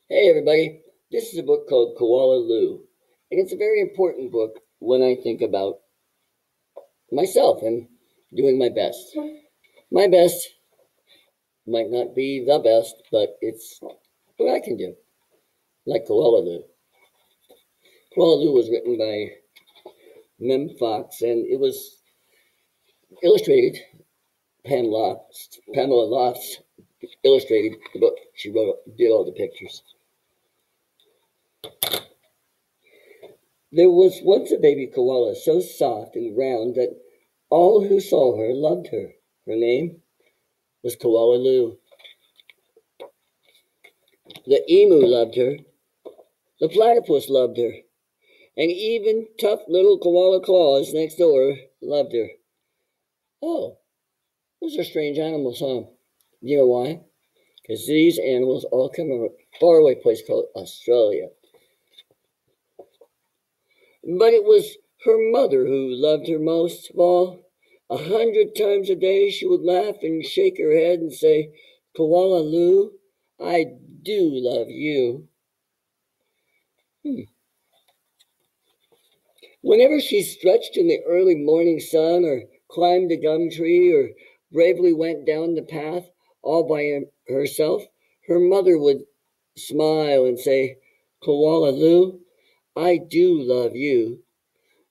Hey everybody, this is a book called Koala Lou, and it's a very important book when I think about myself and doing my best. My best might not be the best, but it's what I can do, like Koala Lou. Koala Lou was written by Mem Fox, and it was illustrated. Pamela Lofts illustrated the book. She did all the pictures. There was once a baby koala so soft and round that all who saw her loved her. Her name was Koala Lou. The emu loved her, the platypus loved her, and even tough little koala claws next door loved her. Oh, those are strange animals, huh? You know why? Because these animals all come from a faraway place called Australia. But it was her mother who loved her most of all. 100 times a day she would laugh and shake her head and say, Koala Lou, I do love you. Whenever she stretched in the early morning sun or climbed a gum tree or bravely went down the path all by herself, her mother would smile and say, Koala Lou, I do love you.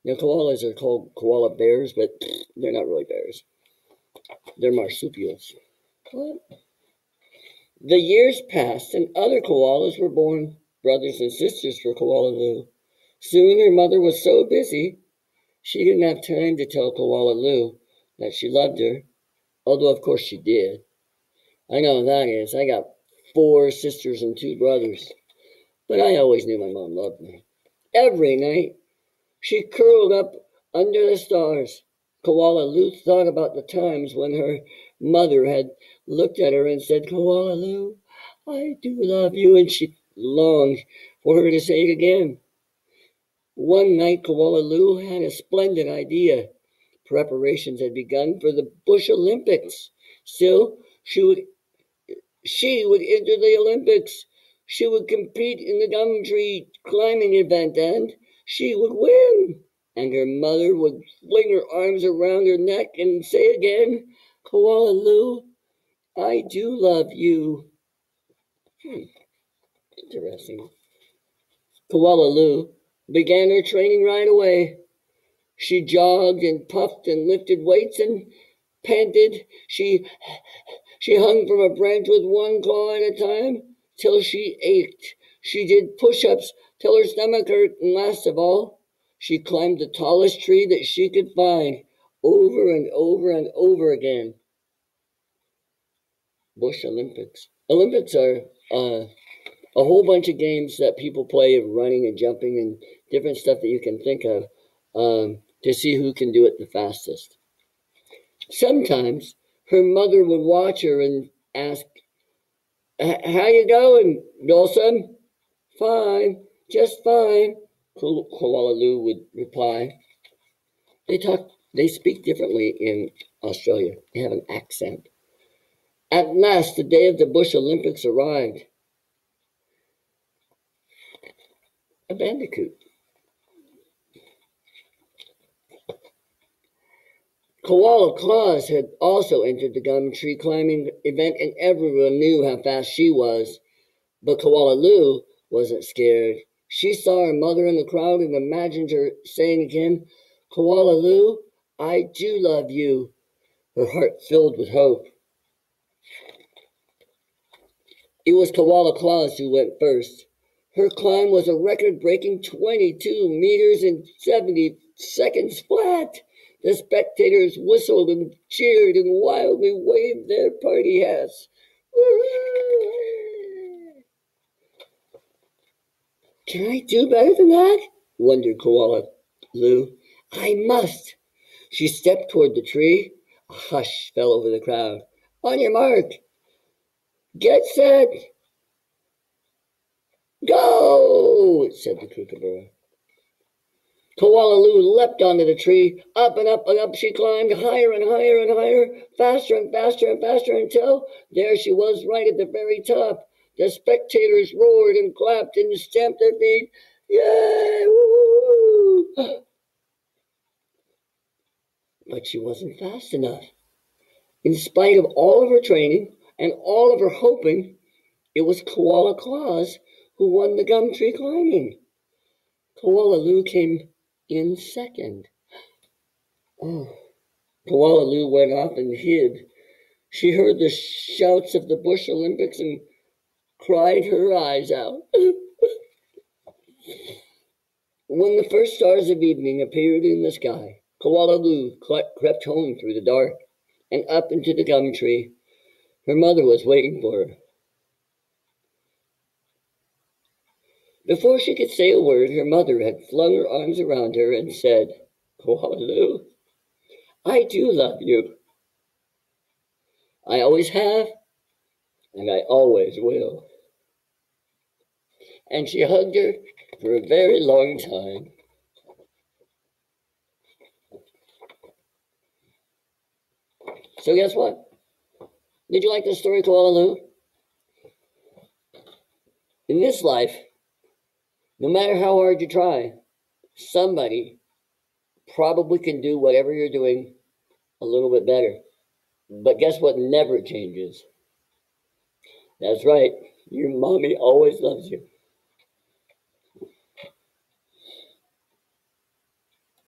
Now, koalas are called koala bears, but they're not really bears. They're marsupials. What? The years passed, and other koalas were born, brothers and sisters for Koala Lou. Soon her mother was so busy, she didn't have time to tell Koala Lou that she loved her, although of course she did. I know how that is. I got 4 sisters and 2 brothers, but I always knew my mom loved me. Every night, she curled up under the stars. Koala Lou thought about the times when her mother had looked at her and said, Koala Lou, I do love you, and she longed for her to say it again. One night, Koala Lou had a splendid idea. Preparations had begun for the Bush Olympics. Still, she would enter the Olympics. She would compete in the gum tree climbing event, and she would win. And her mother would fling her arms around her neck and say again, Koala Lou, I do love you. Interesting. Koala Lou began her training right away. She jogged and puffed and lifted weights and panted. She hung from a branch with one claw at a time till she ached. She did push-ups till her stomach hurt, and last of all, she climbed the tallest tree that she could find over and over and over again. Bush Olympics. Olympics are a whole bunch of games that people play of running and jumping and different stuff that you can think of to see who can do it the fastest. Sometimes her mother would watch her and ask, how you going, Dawson? Fine, just fine, Koala Lou would reply. They speak differently in Australia. They have an accent. At last, the day of the Bush Olympics arrived. A bandicoot. Koala Claus had also entered the gum tree climbing event, and everyone knew how fast she was. But Koala Lou wasn't scared. She saw her mother in the crowd and imagined her saying again, Koala Lou, I do love you. Her heart filled with hope. It was Koala Claus who went first. Her climb was a record-breaking 22 meters in 70 seconds flat. The spectators whistled and cheered and wildly waved their party hats. Can I do better than that? Wondered Koala Lou. I must. She stepped toward the tree. A hush fell over the crowd. On your mark. Get set. Go, said the kookaburra. Koala Lou leapt onto the tree. Up and up and up she climbed, higher and higher and higher, faster and faster and faster, until there she was right at the very top. The spectators roared and clapped and stamped their feet. Yay! Woo! But she wasn't fast enough. In spite of all of her training and all of her hoping, it was Koala Claus who won the gum tree climbing. Koala Lou came in second. Oh, Koala Lou went off and hid. She heard the shouts of the Bush Olympics and cried her eyes out. When the first stars of evening appeared in the sky, Koala Lou crept home through the dark and up into the gum tree. Her mother was waiting for her. Before she could say a word, her mother had flung her arms around her and said, Koala Lou, I do love you. I always have, and I always will. And she hugged her for a very long time. So guess what? Did you like the story, Koala Lou? In this life, no matter how hard you try, somebody probably can do whatever you're doing a little bit better. But guess what never changes? That's right, your mommy always loves you.